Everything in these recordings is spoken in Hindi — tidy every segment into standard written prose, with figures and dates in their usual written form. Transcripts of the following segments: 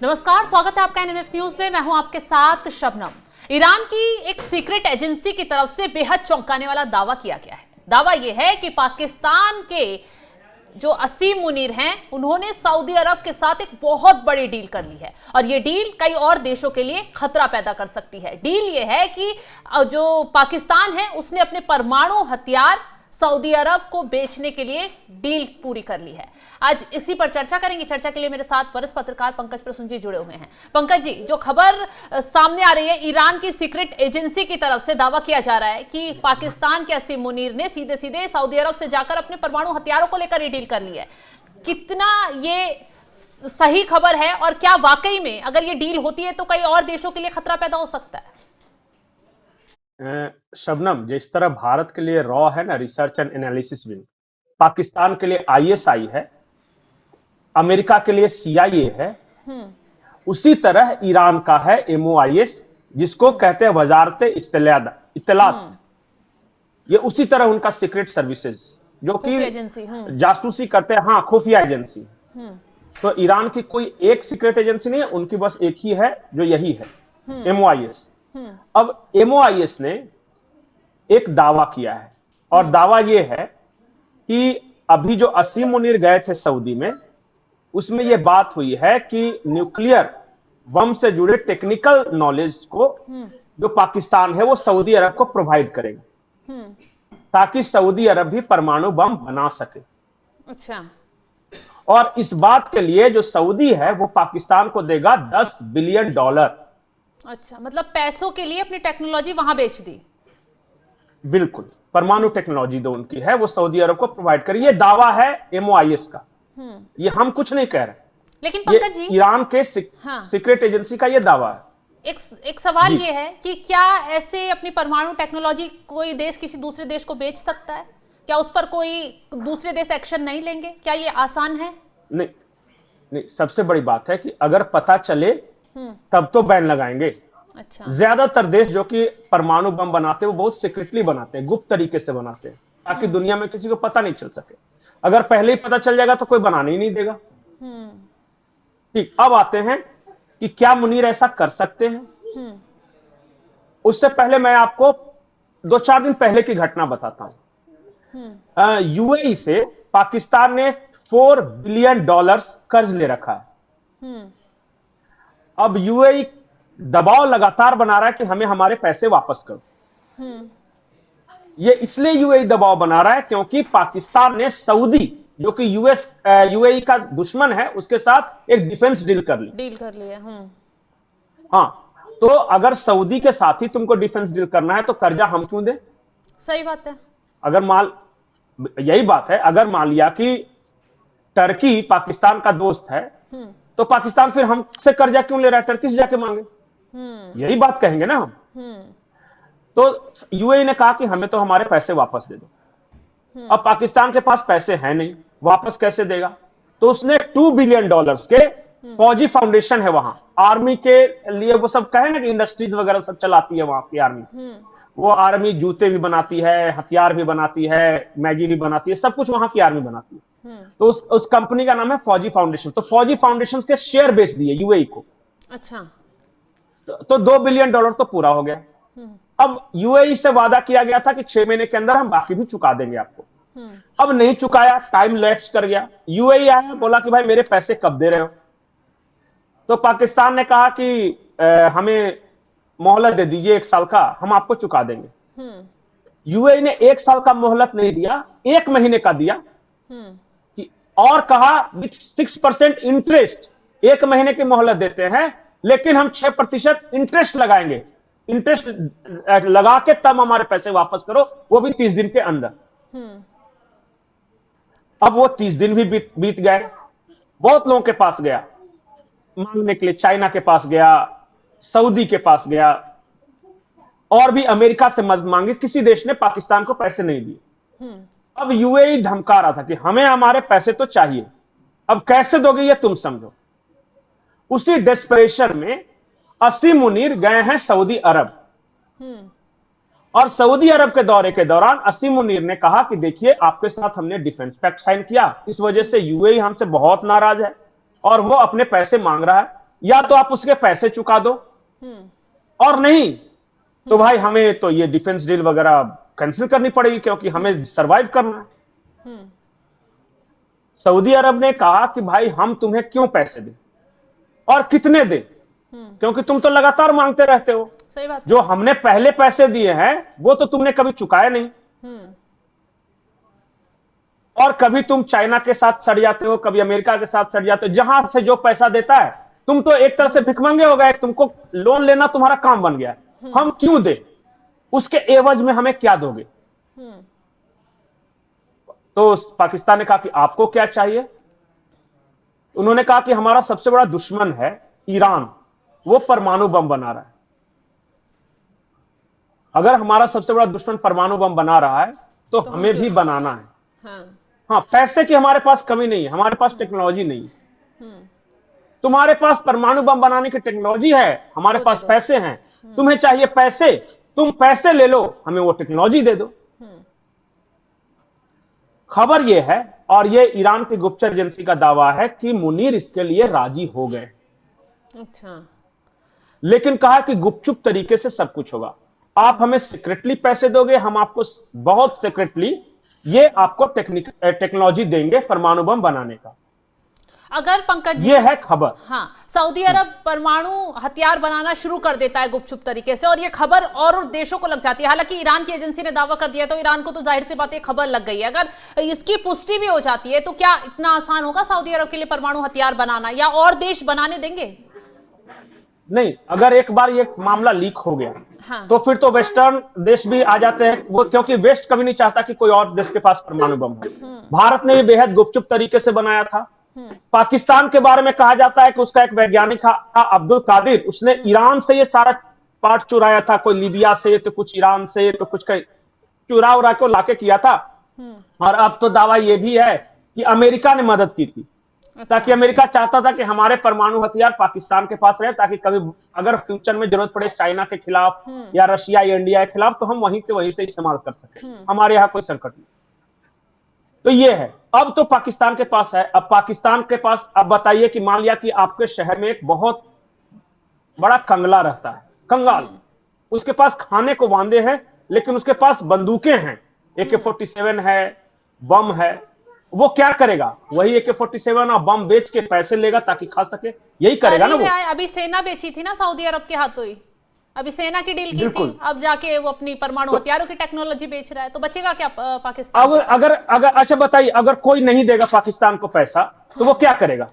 नमस्कार, स्वागत है आपका एनएमएफ न्यूज में। मैं हूं आपके साथ शबनम। ईरान की एक सीक्रेट एजेंसी की तरफ से बेहद चौंकाने वाला दावा किया गया है। दावा यह है कि पाकिस्तान के जो असीम मुनीर हैं, उन्होंने सऊदी अरब के साथ एक बहुत बड़ी डील कर ली है और ये डील कई और देशों के लिए खतरा पैदा कर सकती है। डील ये है कि जो पाकिस्तान है उसने अपने परमाणु हथियार सऊदी अरब को बेचने के लिए डील पूरी कर ली है। आज इसी पर चर्चा करेंगे। चर्चा के लिए मेरे साथ वरिष्ठ पत्रकार पंकज प्रसून जी जुड़े हुए हैं। पंकज जी, जो खबर सामने आ रही है, ईरान की सीक्रेट एजेंसी की तरफ से दावा किया जा रहा है कि पाकिस्तान के असीम मुनीर ने सीधे सीधे सऊदी अरब से जाकर अपने परमाणु हथियारों को लेकर ये डील कर ली है। कितना ये सही खबर है और क्या वाकई में अगर ये डील होती है तो कई और देशों के लिए खतरा पैदा हो सकता है? शबनम, जिस तरह भारत के लिए रॉ है ना, research and analysis wing, Pakistan के लिए आईएसआई है, अमेरिका के लिए सीआईए है, उसी तरह ईरान का है एमओआईएस, जिसको कहते हैं वजारत इत्तलात। ये उसी तरह उनका सीक्रेट सर्विसेज जो कि जासूसी करते हैं। हाँ, खुफिया एजेंसी। तो ईरान की कोई एक सीक्रेट एजेंसी नहीं है, उनकी बस एक ही है जो यही है, एमओआईएस। अब एमओआईएस ने एक दावा किया है और दावा यह है कि अभी जो असीम मुनीर गए थे सऊदी में, उसमें यह बात हुई है कि न्यूक्लियर बम से जुड़े टेक्निकल नॉलेज को जो पाकिस्तान है वो सऊदी अरब को प्रोवाइड करेगा ताकि सऊदी अरब भी परमाणु बम बना सके। अच्छा। और इस बात के लिए जो सऊदी है वो पाकिस्तान को देगा $10 बिलियन। अच्छा, मतलब पैसों के लिए अपनी टेक्नोलॉजी वहां बेच दी। बिल्कुल, परमाणु टेक्नोलॉजी जो उनकी है वो सऊदी अरब को प्रोवाइड करी। ये दावा है एमओआईएस का, ये हम कुछ नहीं कह रहे। लेकिन पंकज जी, ईरान के सीक्रेट एजेंसी का ये दावा है। एक सवाल ये है कि क्या ऐसे अपनी परमाणु टेक्नोलॉजी कोई देश किसी दूसरे देश को बेच सकता है? क्या उस पर कोई दूसरे देश एक्शन नहीं लेंगे? क्या ये आसान है? नहीं, सबसे बड़ी बात है कि अगर पता चले तब तो बैन लगाएंगे। अच्छा। ज्यादातर देश जो कि परमाणु बम बनाते हैं वो बहुत सीक्रेटली बनाते हैं, गुप्त तरीके से बनाते हैं, ताकि दुनिया में किसी को पता नहीं चल सके। अगर पहले ही पता चल जाएगा तो कोई बनाने ही नहीं देगा। ठीक, अब आते हैं कि क्या मुनीर ऐसा कर सकते हैं। उससे पहले मैं आपको 2-4 दिन पहले की घटना बताता हूं। यूएई से पाकिस्तान ने $4 बिलियन कर्ज ले रखा है। अब यूएई दबाव लगातार बना रहा है कि हमें हमारे पैसे वापस करो। ये इसलिए यूएई दबाव बना रहा है क्योंकि पाकिस्तान ने सऊदी, जो कि यूएई का दुश्मन है, उसके साथ एक डिफेंस डील कर लिया। हाँ, तो अगर सऊदी के साथ ही तुमको डिफेंस डील करना है तो कर्जा हम क्यों दें? सही बात है। यही बात है, अगर मान लिया कि टर्की पाकिस्तान का दोस्त है तो पाकिस्तान फिर हमसे कर्जा क्यों ले रहा है, टर्की से जाके मांगे। यही बात कहेंगे ना हम। तो यूएई ने कहा कि हमें तो हमारे पैसे वापस दे दो। अब पाकिस्तान के पास पैसे हैं नहीं, वापस कैसे देगा? तो उसने $2 बिलियन के फौजी फाउंडेशन है वहां, आर्मी के लिए, वो सब कहे ना कि इंडस्ट्रीज वगैरह सब चलाती है वहां की आर्मी। वो आर्मी जूते भी बनाती है, हथियार भी बनाती है, मैगी भी बनाती है, सब कुछ वहां की आर्मी बनाती है। तो उस कंपनी का नाम है फौजी फाउंडेशन। तो फौजी फाउंडेशन के शेयर बेच दिए यूएई को। अच्छा। तो $2 बिलियन तो पूरा हो गया। अब यूएई से वादा किया गया था कि 6 महीने के अंदर हम बाकी भी चुका देंगे आपको। अब नहीं चुकाया, टाइम लैप्स कर गया। यूएई आया, बोला कि भाई मेरे पैसे कब दे रहे हो? तो पाकिस्तान ने कहा कि हमें मोहलत दे दीजिए 1 साल का, हम आपको चुका देंगे। यूएई ने 1 साल का मोहलत नहीं दिया, 1 महीने का दिया और कहा विथ 6% इंटरेस्ट। 1 महीने की मोहलत देते हैं लेकिन हम 6% इंटरेस्ट लगाएंगे। इंटरेस्ट लगा के तब हमारे पैसे वापस करो, वो भी 30 दिन के अंदर। अब वो 30 दिन भी बीत गए। बहुत लोगों के पास गया मांगने के लिए, चाइना के पास गया, सऊदी के पास गया और भी अमेरिका से मदद मांगी। किसी देश ने पाकिस्तान को पैसे नहीं दिए। अब यूएई धमका रहा था कि हमें हमारे पैसे तो चाहिए, अब कैसे दोगे ये तुम समझो। उसी डेस्परेशन में असीम मुनीर गए हैं सऊदी अरब और सऊदी अरब के दौरे के दौरान असीम मुनीर ने कहा कि देखिए आपके साथ हमने डिफेंस पैक्ट साइन किया, इस वजह से यूएई हमसे बहुत नाराज है और वो अपने पैसे मांग रहा है। या तो आप उसके पैसे चुका दो, और नहीं तो भाई हमें तो ये डिफेंस डील वगैरह कैंसिल करनी पड़ेगी, क्योंकि हमें सरवाइव करना है। सऊदी अरब ने कहा कि भाई हम तुम्हें क्यों पैसे दें और कितने दें, क्योंकि तुम तो लगातार मांगते रहते हो। सही बात। जो हमने पहले पैसे दिए हैं वो तो तुमने कभी चुकाए नहीं, और कभी तुम चाइना के साथ सड़ जाते हो, कभी अमेरिका के साथ सड़ जाते हो। जहां से जो पैसा देता है, तुम तो एक तरह से भिखमंगे हो गए, तुमको लोन लेना तुम्हारा काम बन गया है। हम क्यों दे, उसके एवज में हमें क्या दोगे? तो पाकिस्तान ने कहा कि आपको क्या चाहिए? उन्होंने कहा कि हमारा सबसे बड़ा दुश्मन है ईरान, वो परमाणु बम बना रहा है। अगर हमारा सबसे बड़ा दुश्मन परमाणु बम बना रहा है तो हमें भी बनाना है। हाँ, पैसे की हमारे पास कमी नहीं है, हमारे पास टेक्नोलॉजी नहीं है। तुम्हारे पास परमाणु बम बनाने की टेक्नोलॉजी है, हमारे पास पैसे हैं। तुम्हें चाहिए पैसे, तुम पैसे ले लो, हमें वो टेक्नोलॉजी दे दो। खबर यह है, और ये ईरान की गुप्तचर एजेंसी का दावा है कि मुनीर इसके लिए राजी हो गए। अच्छा। लेकिन कहा कि गुपचुप तरीके से सब कुछ होगा, आप हमें सीक्रेटली पैसे दोगे, हम आपको बहुत सीक्रेटली ये आपको टेक्नोलॉजी देंगे परमाणु बम बनाने का। अगर पंकज जी, ये है खबर। हाँ, सऊदी अरब परमाणु हथियार बनाना शुरू कर देता है गुपचुप तरीके से, और ये खबर और देशों को लग जाती है। हालांकि ईरान की एजेंसी ने दावा कर दिया, तो ईरान को तो जाहिर सी बात है खबर लग गई है। अगर इसकी पुष्टि भी हो जाती है तो क्या इतना आसान होगा सऊदी अरब के लिए परमाणु हथियार बनाना, या और देश बनाने देंगे? नहीं, अगर एक बार ये मामला लीक हो गया, हाँ। तो फिर तो वेस्टर्न देश भी आ जाते हैं वो, क्योंकि वेस्ट कभी नहीं चाहता कि कोई और देश के पास परमाणु बम हो। भारत ने ये बेहद गुपचुप तरीके से बनाया था। पाकिस्तान के बारे में कहा जाता है कि उसका एक वैज्ञानिक था अब्दुल कादिर, उसने ईरान से ये सारा पार्ट चुराया था, कोई लीबिया से, तो कुछ ईरान से, तो कुछ चुरा उरा को लाके किया था। और अब तो दावा ये भी है कि अमेरिका ने मदद की थी। ताकि अमेरिका चाहता था कि हमारे परमाणु हथियार पाकिस्तान के पास रहे, ताकि कभी अगर फ्यूचर में जरूरत पड़े चाइना के खिलाफ या रशिया या इंडिया के खिलाफ, तो हम वहीं से इस्तेमाल कर सके, हमारे यहाँ कोई संकट नहीं। तो ये है, अब तो पाकिस्तान के पास है। अब पाकिस्तान के पास, अब बताइए कि मान लिया कि आपके शहर में एक बहुत बड़ा कंगला रहता है, कंगाल, उसके पास खाने को बांधे हैं, लेकिन उसके पास बंदूकें हैं, AK-47 है, बम है। वो क्या करेगा? वही AK-47 और बम बेच के पैसे लेगा ताकि खा सके, यही करेगा ना वो। अभी सेना बेची थी ना सऊदी अरब के हाथों ही, अभी सेना की डील की थी, अब जाके वो अपनी परमाणु हथियारों की टेक्नोलॉजी बेच रहा है, तो बचेगा क्या पाकिस्तान? अगर अच्छा बताइए, अगर कोई नहीं देगा पाकिस्तान को पैसा, तो वो क्या करेगा?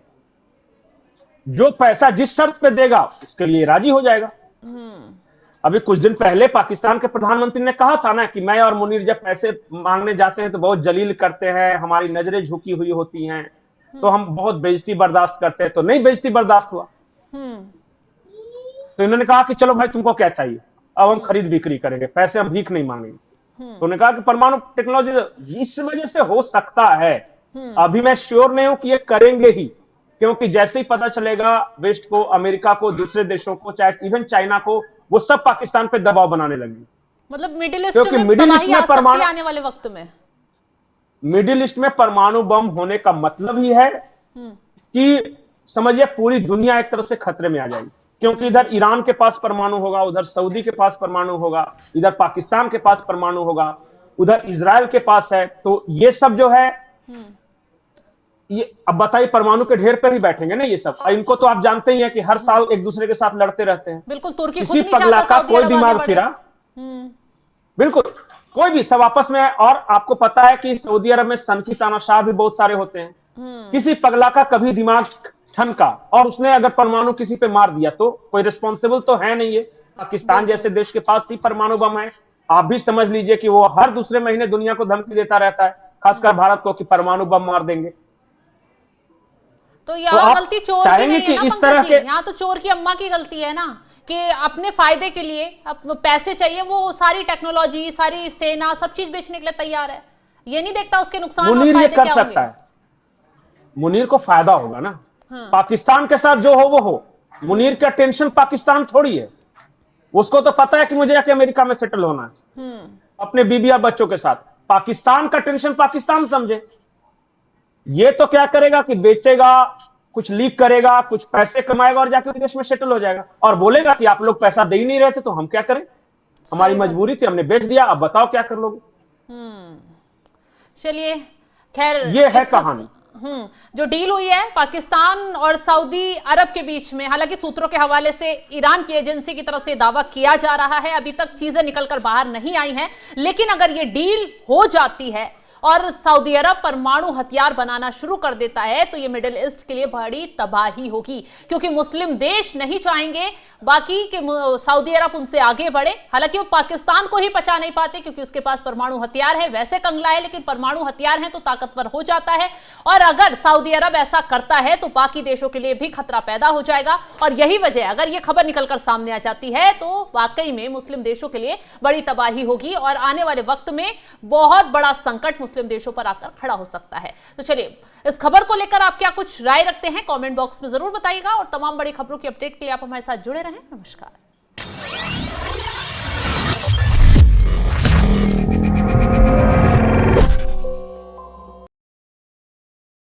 जो पैसा जिस शर्त पे देगा उसके लिए राजी हो जाएगा। अभी कुछ दिन पहले पाकिस्तान के प्रधानमंत्री ने कहा था ना कि मैं और मुनीर जब पैसे मांगने जाते हैं तो बहुत जलील करते हैं, हमारी नजरें झुकी हुई होती हैं, तो हम बहुत बेइज्जती बर्दाश्त करते हैं। तो नहीं बेइज्जती बर्दाश्त हुआ, तो इन्होंने कहा कि चलो भाई तुमको क्या चाहिए, अब हम खरीद बिक्री करेंगे, पैसे हम भीख नहीं मांगेंगे। तो उन्होंने कहा कि परमाणु टेक्नोलॉजी इस वजह से हो सकता है, अभी मैं श्योर नहीं हूं कि ये करेंगे ही, क्योंकि जैसे ही पता चलेगा वेस्ट को, अमेरिका को, दूसरे देशों को, चाहे इवन चाइना को, वो सब पाकिस्तान पे दबाव बनाने लगे। मतलब मिडिल ईस्ट में तबाही आ सकती है आने वाले वक्त में। मिडिल ईस्ट में परमाणु बम होने का मतलब ही है कि समझिए पूरी दुनिया एक तरह से खतरे में आ जाएगी, क्योंकि इधर ईरान के पास परमाणु होगा, उधर सऊदी के पास परमाणु होगा, इधर पाकिस्तान के पास परमाणु होगा, उधर इजराइल के पास है। तो ये सब जो है, ये अब बताइए परमाणु के ढेर पर ही बैठेंगे ना ये सब। इनको तो आप जानते ही हैं कि हर साल एक दूसरे के साथ लड़ते रहते हैं। बिल्कुल, तुर्की खुद किसी नहीं पगला चाहता का कोई दिमाग फिरा, बिल्कुल कोई भी, सब आपस में। और आपको पता है कि सऊदी अरब में सनकी तानाशाह भी बहुत सारे होते हैं। किसी पगला का कभी दिमाग ठनका और उसने अगर परमाणु किसी पे मार दिया तो कोई रिस्पॉन्सिबल तो है नहीं। ये पाकिस्तान जैसे देश के पास ही परमाणु बम है। आप भी समझ लीजिए कि वो हर दूसरे महीने दुनिया को धमकी देता रहता है, खासकर भारत को, कि परमाणु बम मार देंगे। तो यहाँ गलती चोर की नहीं है ना पंकज जी, यहाँ तो चोर की अम्मा की गलती है ना, कि अपने फायदे के लिए पैसे चाहिए, वो सारी टेक्नोलॉजी, सारी सेना, सब चीज बेचने के लिए तैयार है। ये नहीं देखता उसके नुकसान और फायदे क्या होंगे। मुनीर को फायदा होगा ना, पाकिस्तान के साथ जो हो वो हो। मुनीर का टेंशन पाकिस्तान थोड़ी है, उसको तो पता है कि मुझे जाके अमेरिका में सेटल होना है अपने बीबी और बच्चों के साथ। पाकिस्तान का टेंशन पाकिस्तान समझे। ये तो क्या करेगा कि बेचेगा, कुछ लीक करेगा, कुछ पैसे कमाएगा और जाकर विदेश में सेटल हो जाएगा और बोलेगा कि आप लोग पैसा दे ही नहीं रहे थे तो हम क्या करें, हमारी मजबूरी थी, हमने बेच दिया, अब बताओ क्या कर लोगे। चलिए, खैर ये है कहानी। जो डील हुई है पाकिस्तान और सऊदी अरब के बीच में, हालांकि सूत्रों के हवाले से ईरान की एजेंसी की तरफ से दावा किया जा रहा है, अभी तक चीजें निकलकर बाहर नहीं आई हैं, लेकिन अगर ये डील हो जाती है और सऊदी अरब परमाणु हथियार बनाना शुरू कर देता है तो ये मिडिल ईस्ट के लिए बड़ी तबाही होगी, क्योंकि मुस्लिम देश नहीं चाहेंगे बाकी कि सऊदी अरब उनसे आगे बढ़े। हालांकि वो पाकिस्तान को ही पचा नहीं पाते क्योंकि उसके पास परमाणु हथियार है, वैसे कंगला है लेकिन परमाणु हथियार है तो ताकतवर हो जाता है, और अगर सऊदी अरब ऐसा करता है तो बाकी देशों के लिए भी खतरा पैदा हो जाएगा। और यही वजह, अगर ये खबर निकलकर सामने आ जाती है तो वाकई में मुस्लिम देशों के लिए बड़ी तबाही होगी और आने वाले वक्त में बहुत बड़ा संकट मुस्लिम देशों पर आकर खड़ा हो सकता है। तो चलिए, इस खबर को लेकर आप क्या कुछ राय रखते हैं कमेंट बॉक्स में जरूर बताइएगा, और तमाम बड़ी खबरों की अपडेट के लिए आप हमारे साथ जुड़े रहें। नमस्कार।